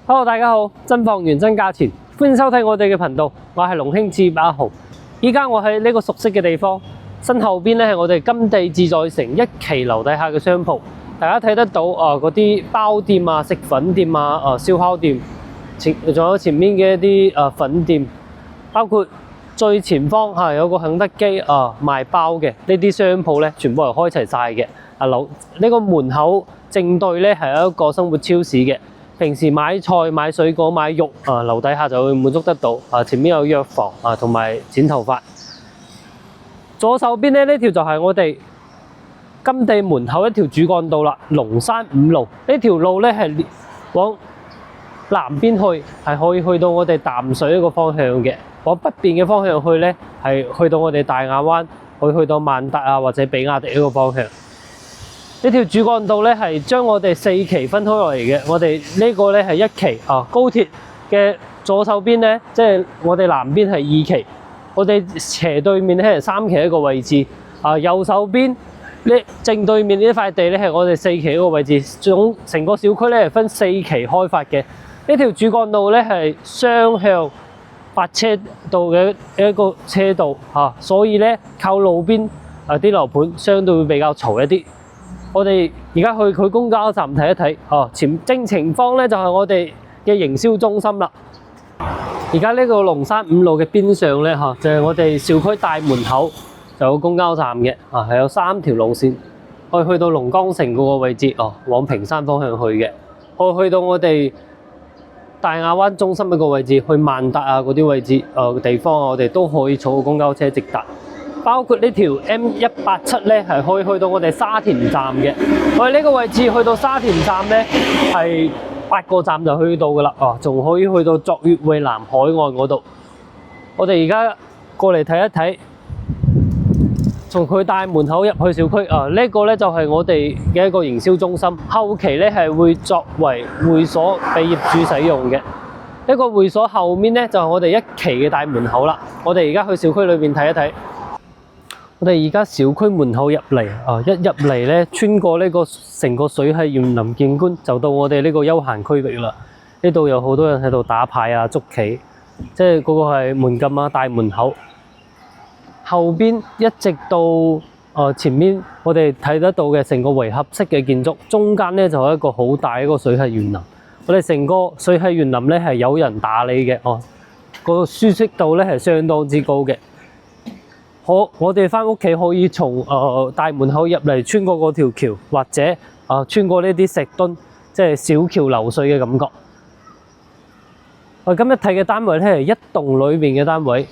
Hello， 大家好，真房原真價錢，歡迎收睇我哋嘅頻道，我係龍興置業阿豪。依家我喺呢個熟悉嘅地方，身後邊咧係我哋金地自在城一期樓底下嘅商鋪，大家睇得到嗰啲包店啊、食粉店啊、燒烤店，仲有前面嘅一啲粉店，包括最前方有個肯德基賣包嘅呢啲商鋪咧，全部係開齊晒嘅。呢個門口正對咧係一個生活超市嘅。平時買菜、買水果、買肉樓底下就會滿足得到。前面有藥房同埋剪頭髮。左手邊咧呢條就係我哋金地門口一條主幹道啦，龍山5路。呢條路咧係往南邊去，係可以去到我哋淡水一個方向嘅。往北邊嘅方向去咧，係去到我哋大亞灣，可以去到萬達或者比亞迪一個方向。呢條主幹道咧係將我哋4期分開落嚟嘅，我哋呢個咧係1期高鐵嘅左手邊咧，即係我哋南邊係2期，我哋斜對面咧係3期一個位置，右手邊呢正對面呢塊地咧係我哋4期一個位置，成個小區咧係分4期開發嘅。呢條主幹道咧係雙向8車道嘅一個車道所以咧靠路邊啲樓盤相對會比較嘈一啲。我哋而家去佢公交站睇一睇，正前方咧就係我哋嘅營銷中心啦。而家呢個龍山5路嘅邊上咧就係我哋小區大門口就有公交站嘅，係有3條路線，可以去到龍崗城嗰個位置，往屏山方向去嘅，可以去到我哋大亞灣中心一個位置，去萬達嗰啲位置地方，我哋都可以坐公交車直達。包括呢條 M187咧，係可以去到我哋沙田站嘅。我哋呢個位置去到沙田站咧，係8個站就去到噶啦。仲可以去到作業匯南海岸嗰度。我哋而家過嚟睇一睇，從佢大門口入去小區。呢個咧就係我哋嘅一個營銷中心。後期咧係會作為會所俾業主使用嘅。呢個會所後面咧就係我哋1期嘅大門口啦。我哋而家去小區裏邊睇一睇。我哋而家小區門口入嚟，一入嚟咧，穿過呢個成個水系園林景觀，就到我哋呢個休閒區域啦。呢度有好多人喺度打牌捉棋，即係嗰個係門禁大門口。後邊一直到前面，我哋睇得到嘅成個圍合式嘅建築，中間咧就係一個好大一個水系園林。我哋成個水系園林咧係有人打理嘅，個舒適度咧係相當之高嘅。我哋返屋企可以從大門口入嚟，穿過嗰條橋，或者穿過呢啲石墩，即係小橋流水嘅感覺。我今日睇嘅單位咧係一棟裏面嘅單位。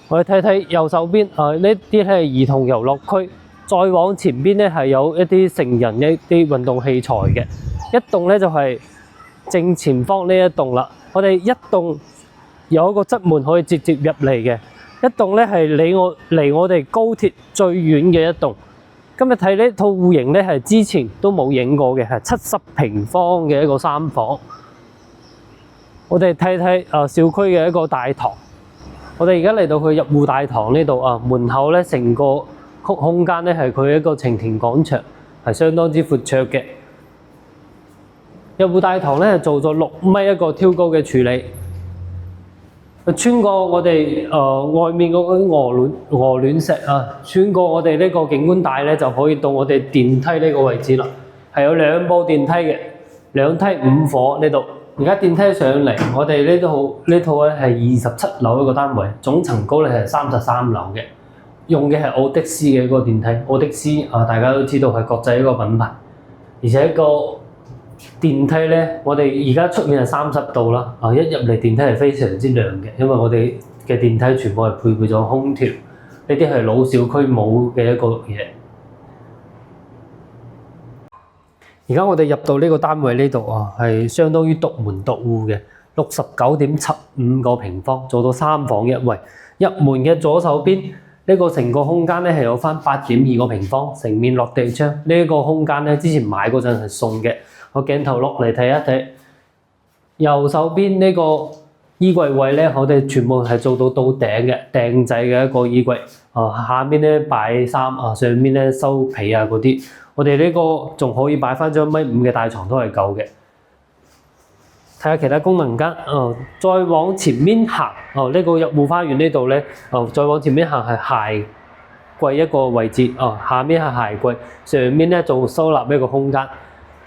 我哋睇睇右手邊，呢啲係兒童遊樂區，再往前邊咧係有一啲成人嘅一啲運動器材嘅。一棟咧就係正前方呢一棟啦。我哋一棟有一個側門可以直接入嚟嘅。一棟咧係離我哋高鐵最遠嘅一棟。今日睇呢套戶型咧係之前都冇影過嘅，係70平方嘅一個3房。我哋睇睇小區嘅一個大堂。我哋而家嚟到佢入戶大堂呢度門口咧成個空間咧係佢一個晴田廣場，係相當之闊綽嘅。入戶大堂咧係做咗6米一個挑高嘅處理。穿過我哋外面嗰個鵝卵石穿過我哋呢個景觀帶咧，就可以到我哋電梯呢個位置啦。係有2部電梯嘅，2梯5伙呢度。而家電梯上嚟，我哋呢套咧係27樓一個單位，總層高咧係33樓嘅。用嘅係奧的斯嘅一個電梯，奧的斯大家都知道係國際一個品牌，而且個電梯咧，我哋而家出面係30度啦，一入嚟電梯係非常之涼嘅，因為我哋嘅電梯全部係配備咗空調，呢啲係老小區冇嘅一個嘢。而家我哋入到呢個單位呢度係相當於獨門獨戶嘅，69.75個平方，做到3房1衛。入門嘅左手邊呢個成個空間咧係有翻8.2個平方，成面落地窗。呢個空間咧之前買嗰陣係送嘅。個鏡頭落嚟睇一睇，右手邊呢個衣櫃位咧，我哋全部係做到頂嘅訂製嘅一個衣櫃。下面咧擺衫上面咧收被嗰啲。我哋呢個仲可以擺翻張1.5米嘅大床都係夠嘅。睇下其他功能間，再往前面行，呢個入戶花園呢度咧，再往前面行係鞋櫃一個位置，下面係鞋櫃，上面咧仲收納一個空間。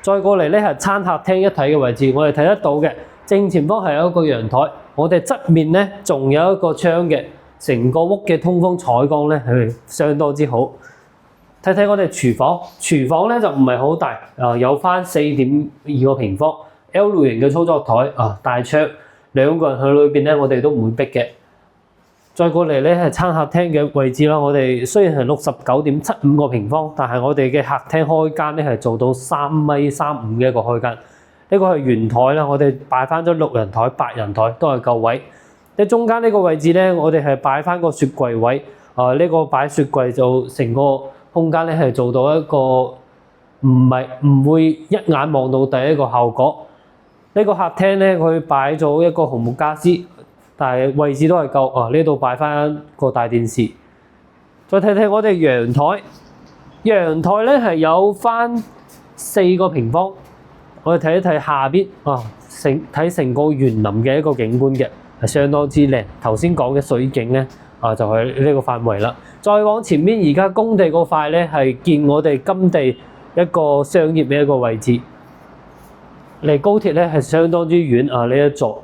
再過嚟咧係餐客廳一體嘅位置，我哋睇得到嘅正前方係有一個陽台，我哋側面咧仲有一個窗嘅，成個屋嘅通風採光咧係相當之好。睇睇我哋廚房，廚房咧就唔係好大，有翻4.2個平方。L 型嘅操作台大桌，兩個人去裏邊咧，我哋都唔會逼嘅。再過嚟咧係餐客廳嘅位置啦，我哋雖然係69.75個平方，但係我哋嘅客廳開間咧係做到3.35米嘅一個開間。呢個係圓台啦，我哋擺翻咗6人台、8人台都係夠位。喺中間呢個位置咧，我哋係擺翻個雪櫃位，呢個擺雪櫃就成個空間咧係做到一個唔會一眼望到底一個效果。呢個客廳咧，佢擺咗一個紅木家私，但係位置都係夠。呢度擺翻個大電視。再睇睇我哋陽台，陽台咧係有翻4個平方。我哋睇一睇下邊，睇成個園林嘅一個景觀嘅，係相當之靚。頭先講嘅水景咧，就係呢個範圍啦。再往前面，而家工地嗰塊咧係建我哋金地一個商業嘅一個位置。離高鐵咧係相當之遠呢一座。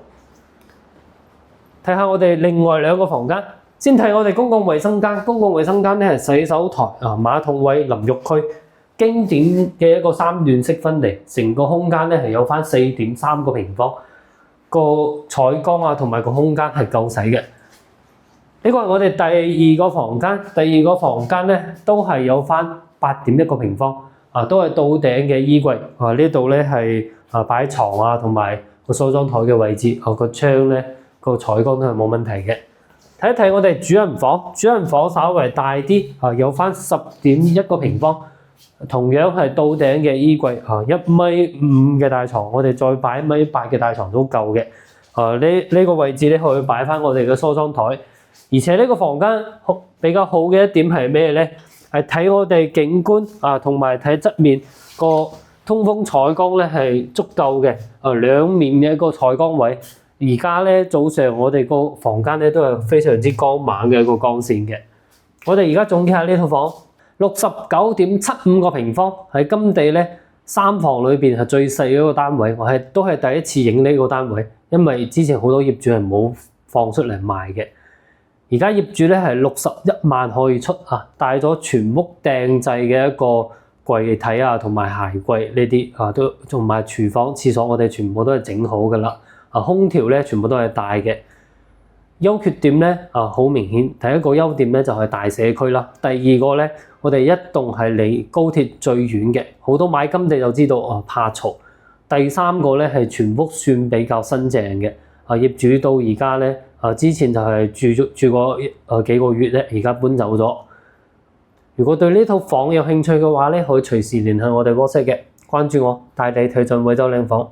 睇下我哋另外2個房間，先睇我哋公共衛生間。公共衛生間咧係洗手台、馬桶位、淋浴區，經典嘅一個3段式分離，成個空間咧係有翻4.3個平方，個採光同埋個空間係夠使嘅。呢個係我哋第2個房間，第2個房間咧都係有翻8.1個平方，都係到頂嘅衣櫃。呢度咧係擺床同埋個梳妝台嘅位置，個窗咧個採光都係冇問題嘅。睇一睇我哋主人房，主人房稍為大啲，有翻10.1個平方，同樣係到頂嘅衣櫃，1.5米嘅大床，我哋再擺1.8米嘅大床都夠嘅。呢個位置咧可以擺翻我哋嘅梳妝台，而且呢個房間比較好嘅一點係咩咧？係睇我哋景觀同埋睇側面個通風採光咧係足夠嘅，兩面嘅一個採光位。而家咧早上我哋個房間咧都係非常之光猛嘅一個光線嘅。我哋而家總結下呢套房，69.75個平方，喺金地咧3房裏邊係最細嘅一個單位。我都係第一次影呢個單位，因為之前好多業主係冇放出嚟賣嘅。而家業主咧係61萬可以出帶咗全屋訂製嘅一個櫃體同埋鞋櫃呢啲都同埋廚房、廁所，我哋全部都係整好㗎啦。空調咧全部都係大嘅。優缺點咧好明顯，第一個優點咧就係大社區啦。第二個咧，我哋一棟係離高鐵最遠嘅，好多買金地就知道怕嘈。第三個咧係全屋算比較新淨嘅，業主到而家咧之前就係住過幾個月咧，而家搬走咗。如果對呢套房有興趣嘅話咧，可以隨時聯繫我哋 WhatsApp 嘅，關注我，帶你推進惠州靚房。